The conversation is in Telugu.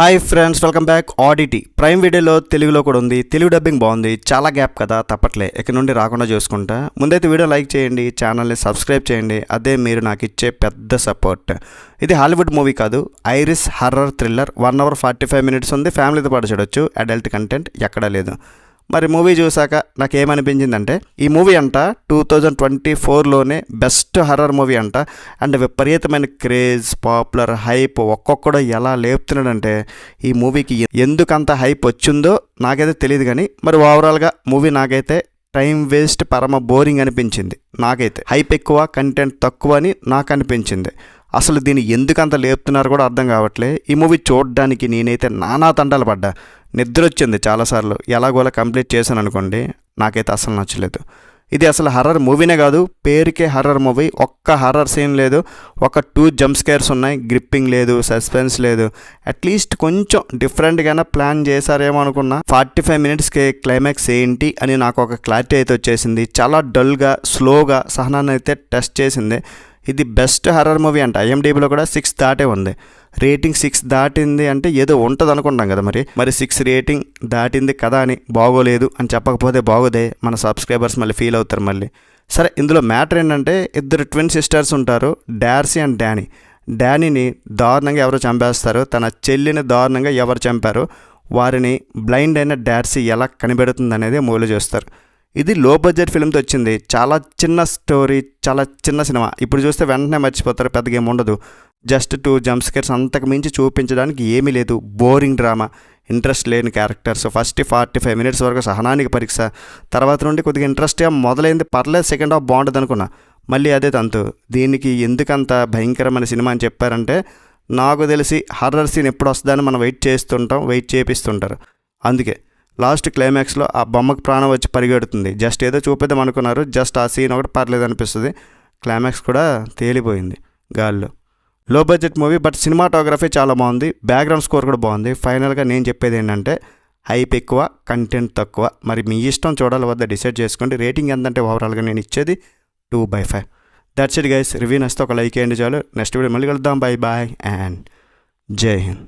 Hi friends, welcome back. ఆడిటీ ప్రైమ్ వీడియోలో తెలుగులో కూడా ఉంది. తెలుగు డబ్బింగ్ బాగుంది. చాలా గ్యాప్ కదా, తప్పట్లే ఇక్కడ నుండి రాకుండా చూసుకుంటా. ముందైతే వీడియో లైక్ చేయండి, ఛానల్ని సబ్స్క్రైబ్ చేయండి. అదే మీరు నాకు ఇచ్చే పెద్ద సపోర్ట్. ఇది హాలీవుడ్ మూవీ కాదు, Irish horror thriller. 1 hour 45 minutes ఉంది. ఫ్యామిలీతో పాటు చూడొచ్చు. అడల్ట్ కంటెంట్ ఎక్కడా లేదు. మరి మూవీ చూసాక నాకు ఏమనిపించిందంటే, ఈ మూవీ అంట 2024లోనే బెస్ట్ హర్రర్ మూవీ అంట. అండ్ విపరీతమైన క్రేజ్, పాపులర్, హైప్ ఒక్కొక్కడు ఎలా లేపుతున్నాడంటే, ఈ మూవీకి ఎందుకంత హైప్ వచ్చిందో నాకైతే తెలియదు. కానీ మరి ఓవరాల్గా మూవీ నాకైతే టైం వేస్ట్, పరమ బోరింగ్ అనిపించింది. నాకైతే హైప్ ఎక్కువ, కంటెంట్ తక్కువ అని నాకు అనిపించింది. అసలు దీన్ని ఎందుకంత లేపుతున్నారు కూడా అర్థం కావట్లే. ఈ మూవీ చూడడానికి నేనైతే నానా తంటాలు పడ్డా. నిద్ర వచ్చింది చాలాసార్లు. ఎలాగోలా కంప్లీట్ చేశాను అనుకోండి. నాకైతే అసలు నచ్చలేదు. ఇది అసలు హర్రర్ మూవీనే కాదు, పేరుకే హర్రర్ మూవీ. ఒక్క హర్రర్ సీన్ లేదు, ఒక 2 జంప్ స్కేర్స్ ఉన్నాయి. గ్రిప్పింగ్ లేదు, సస్పెన్స్ లేదు. అట్లీస్ట్ కొంచెం డిఫరెంట్గానే ప్లాన్ చేశారేమో అనుకున్నా. 45 minutesకి క్లైమాక్స్ ఏంటి అని నాకు ఒక క్లారిటీ అయితే వచ్చేసింది. చాలా డల్గా, స్లోగా సహనాన్ని అయితే టెస్ట్ చేసింది. ఇది బెస్ట్ హర్రర్ మూవీ అంట. IMDbలో కూడా 6 దాటే ఉంది. రేటింగ్ 6 దాటింది అంటే ఏదో ఉంటుంది అనుకుంటాం కదా. మరి 6 రేటింగ్ దాటింది కదా అని బాగోలేదు అని చెప్పకపోతే బాగోదే. మన సబ్స్క్రైబర్స్ మళ్ళీ ఫీల్ అవుతారు మళ్ళీ. సరే, ఇందులో మ్యాటర్ ఏంటంటే, ఇద్దరు ట్విన్ సిస్టర్స్ ఉంటారు, డార్సీ అండ్ డానీ. డానీని దారుణంగా ఎవరు చంపేస్తారు, తన చెల్లిని దారుణంగా ఎవరు చంపారు, వారిని బ్లైండ్ అయిన డార్సీ ఎలా కనిపెడుతుంది అనేది మూవీలో చూస్తారు. ఇది లో బడ్జెట్ ఫిల్మ్తో వచ్చింది. చాలా చిన్న స్టోరీ, చాలా చిన్న సినిమా. ఇప్పుడు చూస్తే వెంటనే మర్చిపోతారు, పెద్దగా ఏమి ఉండదు. జస్ట్ 2 జంప్ స్కేర్స్, అంతకు మించి చూపించడానికి ఏమీ లేదు. బోరింగ్ డ్రామా, ఇంట్రెస్ట్ లేని క్యారెక్టర్స్. ఫస్ట్ 45 minutes వరకు సహనానికి పరీక్ష. తర్వాత నుండి కొద్దిగా ఇంట్రెస్ట్గా మొదలైంది, పర్లేదు. సెకండ్ హాఫ్ బాగుంటుంది అనుకున్నా, మళ్ళీ అదే తంతు. దీనికి ఎందుకంత భయంకరమైన సినిమా అని చెప్పారంటే, నాకు తెలిసి హర్రర్ సీన్ ఎప్పుడు వస్తుందని మనం వెయిట్ చేపిస్తుంటారు. అందుకే లాస్ట్ క్లైమాక్స్లో ఆ బొమ్మకు ప్రాణం వచ్చి పరిగెడుతుంది. జస్ట్ ఏదో చూపిద్దాం అనుకున్నారు, జస్ట్ ఆ సీన్ ఒకటి పర్లేదు అనిపిస్తుంది. క్లైమాక్స్ కూడా తేలిపోయింది గాల్లో. లో బడ్జెట్ మూవీ, బట్ సినిమాటోగ్రఫీ చాలా బాగుంది. బ్యాక్గ్రౌండ్ స్కోర్ కూడా బాగుంది. ఫైనల్గా నేను చెప్పేది ఏంటంటే, హైప్ ఎక్కువ, కంటెంట్ తక్కువ. మరి మీ ఇష్టం, చూడాలి వద్ద డిసైడ్ చేసుకోండి. రేటింగ్ ఎంతంటే ఓవరాల్గా నేను ఇచ్చేది 2/5. That's it guys. రివ్యూ నచ్చితే ఒక లైక్ చేయండి చాలు. నెక్స్ట్ వీడియో మళ్ళీ కలుద్దాం. బై బాయ్ అండ్ జై హింద్.